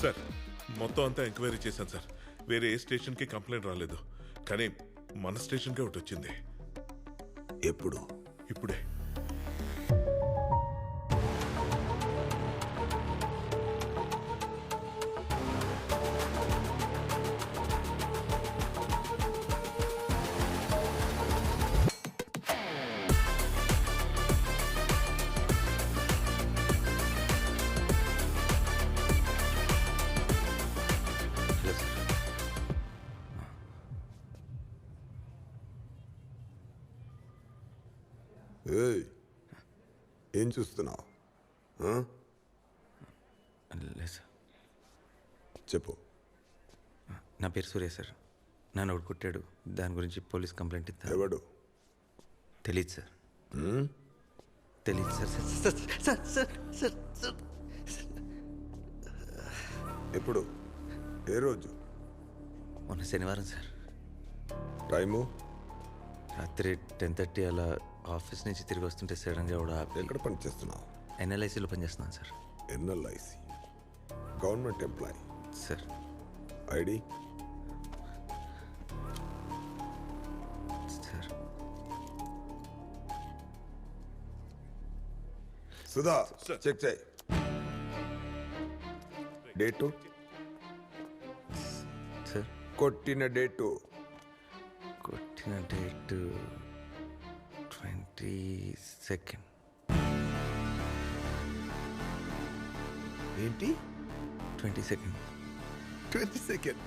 Sir మొత్తం అంతా enquiry చేశాను సార్. వేరే ఏ స్టేషన్కి కంప్లైంట్ రాలేదు, కానీ మన స్టేషన్కే ఒకటి వచ్చింది. ఎప్పుడు? ఇప్పుడే. ఏయ్, ఏం చూస్తున్నావు? లేదు సార్. చెప్పు. నా పేరు సూర్య సార్. నన్ను ఒకడు కుట్టాడు, దాని గురించి పోలీస్ కంప్లైంట్ ఇద్దాం. ఎవడు? తెలీదు సార్. తెలీదు sir. Sir sir sir sir sir. ఎప్పుడు? ఏ రోజు? మొన్న శనివారం సార్. టైము? రాత్రి 10:30 అలా ఆఫీస్ నుంచి తిరిగి వస్తుంటే సడన్గా కూడా ఎక్కడ పని చేస్తున్నావు? ఎన్ఎల్ఐసిలో పనిచేస్తున్నాను sir. NLIC, government employee. Sir ID? Sir Sudha, sir. Check చేయి. డేటు? సార్ కొట్టిన డేటు? కొట్టిన డేట్ 22nd. ఏంటి? 22nd. 22nd?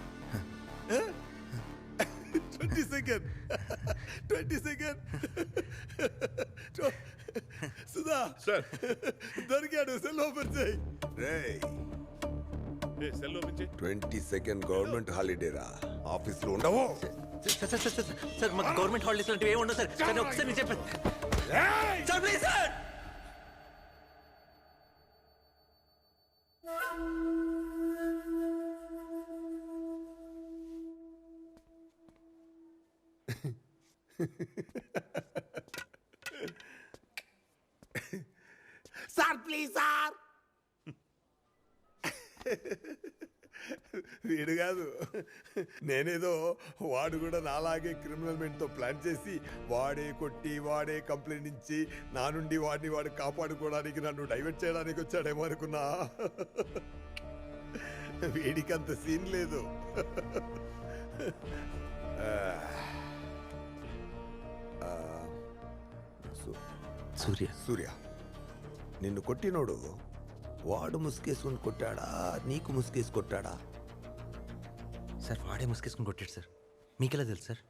22nd? 22nd? Sudha sir దొరికాడు. సెల్ ఓపెన్ చేయి. రేయ్, సెల్ ఓపెన్ చేయి. 22nd గవర్నమెంట్ హాలిడే రా, ఆఫీస్లో ఉండవు. సార్ సార్ సార్ సార్ మాకు గవర్నమెంట్ హాలిడేస్ లాంటివి ఏమి ఉండవు సార్. కానీ ఒకసారి మీరు చెప్పండి sir, please sir. Sir please sir. వీడు కాదు, నేనేదో వాడు కూడా నాలాగే క్రిమినల్ మెంట్తో ప్లాన్ చేసి వాడే కొట్టి వాడే కంప్లైంట్ ఇచ్చి నా నుండి వాడిని వాడు కాపాడుకోవడానికి నన్ను డైవర్ట్ చేయడానికి వచ్చాడేమో అనుకున్నా. వీడికి అంత సీన్ లేదు. సూర్య సూర్య, నిన్ను కొట్టినోడు వాడు ముసుగేసుకుని కొట్టాడా, నీకు ముసుగేసి కొట్టాడా? సార్ వాడే ముసుకేసుకుని కొట్టాడు సార్. మీకెలా తెలుసు సార్?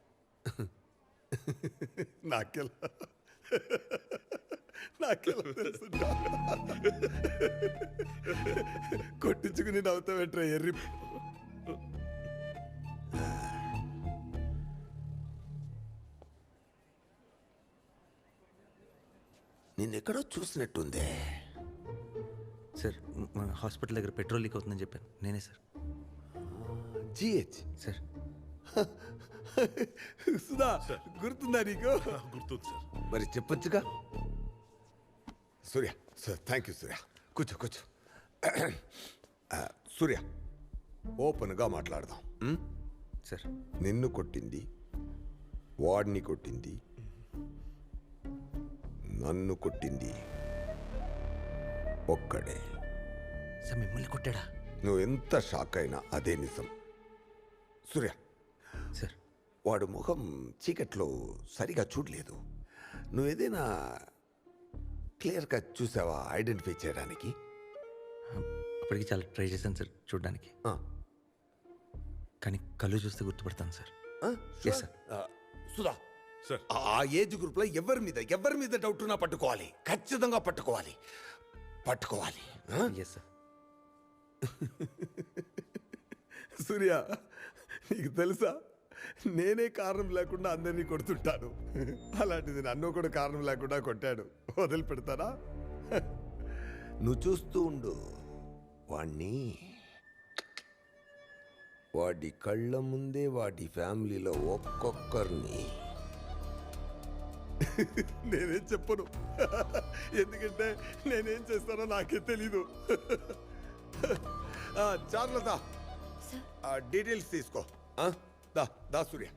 నాకెలా తెలుసు? కొట్టించుకుని నవ్వుతావేట్రా ఎర్రి. నిన్నెక్కడో చూసినట్టుందే. సార్ మన హాస్పిటల్ దగ్గర పెట్రోల్ లీక్ అవుతుందని చెప్పాను, నేనే సార్. జిహెచ్ సార్ సుధా, గుర్తుందా నీకు? గుర్తుంది సార్. మరి చెప్పొచ్చుగా. సూర్య సార్, థ్యాంక్ యూ సూర్య. కూర్చో కూర్చో. సూర్య, ఓపెన్గా మాట్లాడదాం. సార్ నిన్ను కొట్టింది, వాడిని కొట్టింది, నన్ను కొట్టింది ఒక్కడే. సార్ మిమ్మల్ని కొట్టాడా? నువ్వు ఎంత షాక్ అయినా అదే నిజం. సూర్య, సార్ వాడు ముఖం చీకట్లో సరిగా చూడలేదు. నువ్వు ఏదైనా క్లియర్గా చూసావా ఐడెంటిఫై చేయడానికి? అప్పటికి చాలా ట్రై చేశాను సార్ చూడడానికి, ఆ. కానీ కళ్ళు చూస్తే గుర్తుపడతాను sir. Yes, sir. Sudha sir. ఆ ఏజ్ గ్రూప్ లో ఎవరి మీద డౌట్ ఉన్నా పట్టుకోవాలి, ఖచ్చితంగా పట్టుకోవాలి. Yes sir. సూర్య, నీకు తెలుసా, నేనే కారణం లేకుండా అందరినీ కొడుతుంటాను. అలాంటిది నన్ను కూడా కారణం లేకుండా కొట్టాడు. వదిలిపెడతానా? నువ్వు చూస్తూ ఉండు. వాడి కళ్ళ ముందే వాడి ఫ్యామిలీలో ఒక్కొక్కరిని నేనేం చెప్పను, ఎందుకంటే నేనేం చేస్తానో నాకే తెలీదు. చార్లదా సార్ డీటెయిల్స్ తీసుకో దా దా సూర్య.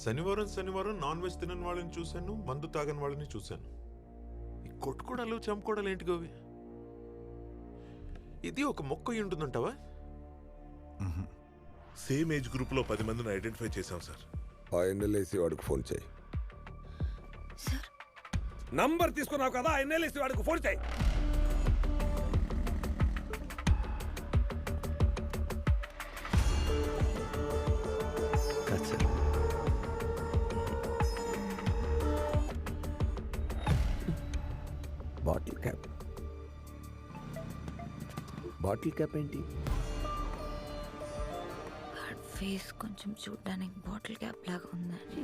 శనివారం నాన్ వెజ్ తినని వాళ్ళని చూశాను, మందు తాగని వాళ్ళని చూశాను. ఈ కొట్టుకోడాలు చంపుకోడాలు ఏంటి గోవి? ఇది ఒక మొక్క అయి ఉంటుందంటావా? సేమ్ ఏజ్ గ్రూప్ లో 10 మందిని ఐడెంటిఫై చేశాం సార్. ఆ ఎన్ఎల్ఐసి వాడికి ఫోన్ చేయి. సార్ నంబర్ తీసుకున్నావు కదా, ఎన్ఎల్ఐసి వాడికి ఫోన్ చేయి. కాదు సార్. బాటిల్ క్యాప్ ఏంటి? వాడి ఫేస్ కొంచెం చూడడానికి బాటిల్ క్యాప్ లాగా ఉందండి.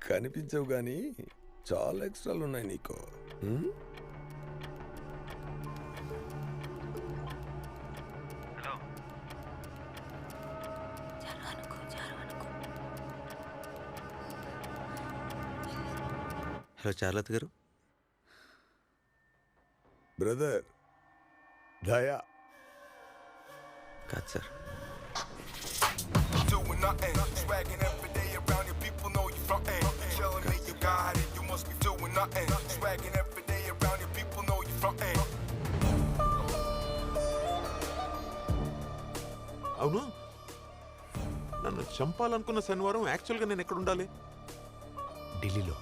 కనిపించవు కానీ చాలా ఎక్స్ట్రాలు ఉన్నాయి నీకు. హలో చార్లత్ గారు. బ్రదర్ దయా. కాదు sir. Doing nothing, swagging every day around your people know you frontin'. Telling me you got it, you must be doing nothing. Swagging every day around your people know you frontin'. అవును, నన్ను చంపాలనుకున్న శనివారం యాక్చువల్గా నేను ఎక్కడ ఉండాలి? ఢిల్లీలో.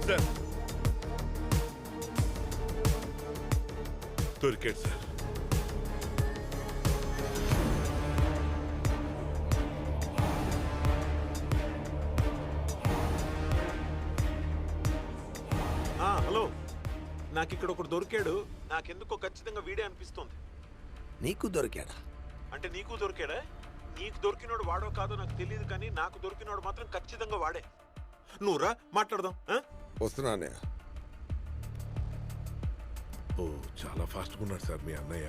Sir దొరికాడు sir. Hello, నాకు ఇక్కడ ఒకడు దొరికాడు. నాకెందుకో ఖచ్చితంగా వీడే అనిపిస్తుంది. నీకు దొరికాడా? అంటే నీకు దొరికాడా? నీకు దొరికినోడు వాడో కాదో నాకు తెలియదు, కానీ నాకు దొరికినోడు మాత్రం ఖచ్చితంగా వాడే. నువ్వు రా మాట్లాడదాం. వస్తున్నానే. ఓ చాలా ఫాస్ట్గా ఉన్నాడు సార్ మీ అన్నయ్య.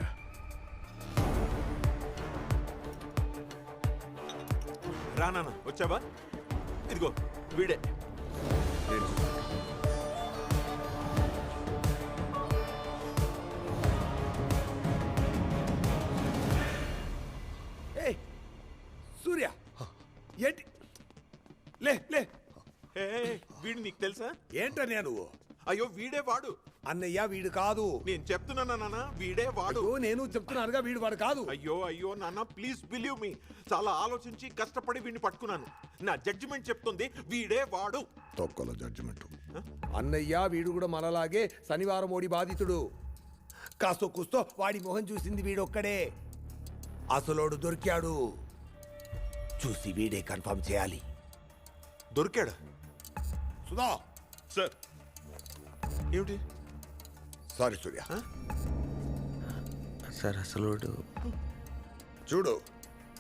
రా నాన్న, వచ్చావా? ఇదిగో వీడే. సూర్య ఏంటి? లే లే. వీడు నీకు తెలుసా? ఏంటన్నయ్య నువ్వు? అయ్యో వీడే వాడు. అన్నయ్య వీడు కాదు. నేను చెప్తున్నానా నాన్న, వీడే వాడు. నేను చెప్తున్నానుగా వీడు వాడు కాదు. అయ్యో నాన్న, ప్లీజ్ బిలీవ్ మీ. చాలా ఆలోచించి కష్టపడి వీడిని పట్టుకున్నాను. నా జడ్జిమెంట్ చెప్తుంది వీడే వాడు. తొక్కలో జడ్జిమెంట్. అన్నయ్య వీడు కూడా మనలాగే శనివారం ఓడి బాధితుడు. కాస్తో కూస్తో వాడి మొహం చూసింది వీడొక్కడే. అసలోడు దొరికాడు. చూసి వీడే కన్ఫర్మ్ చేయాలి. దొరికాడా? సుధా సార్ ఏమిటి? సారీ సూర్య. సార్ అసలు చూడు,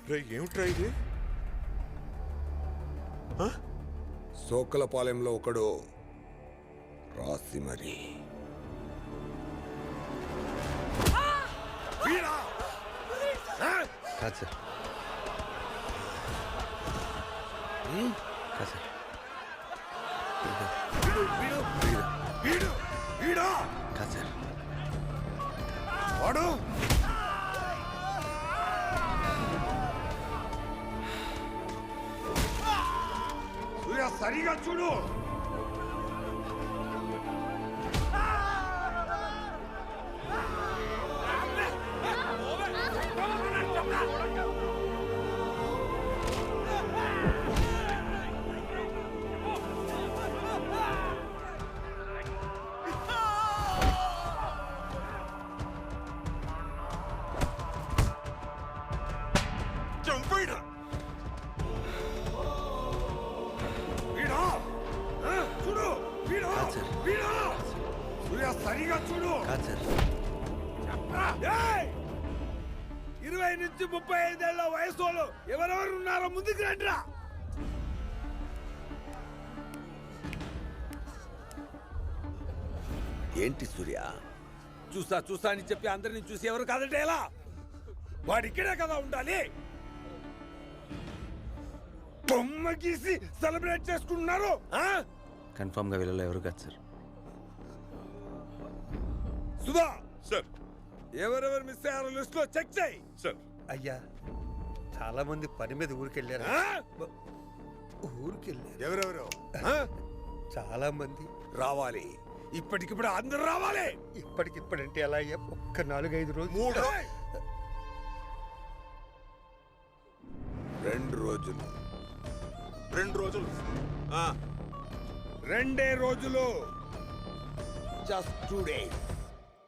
రే ఏమిట్రా ఇది? సోకలపాలెంలో ఒకడు రాసి మరి. కాదు సార్. కాదు సార్. కాదు సార్. వాడు సూర్య సరిగా చూడు. నుంచి 35 ఏళ్ల వయసు వాళ్ళు ఎవరెవరు ఉన్నారో ముందుకు రండిరా. ఏంటి సూర్య, చూస్తా అని చెప్పి అందరిని చూసి ఎవరు కాదంటే ఎలా? వాడు ఇక్కడే కదా ఉండాలి. బొమ్మ గీసి సెలబ్రేట్ చేసుకుంటున్నారు. కన్ఫామ్గా వీళ్ళలో ఎవరు కాదు సార్. సుధా, సార్ ఎవరెవరు మిస్ అయ్యారో లిస్ట్ లో చెక్ చేయి. సార్ అయ్యా చాలా మంది పని మీద ఊరికెళ్ళారు. ఊరికెళ్ళారు ఎవరెవరు చాలా మంది. రావాలి, ఇప్పటికిప్పుడు అందరూ రావాలి. ఇప్పటికిప్పుడంటే ఎలా అయ్యా? ఒక్క 4-5 రోజులు. 3 రోజులు. 2 రోజులు. 2 రోజులు. Just 2 days.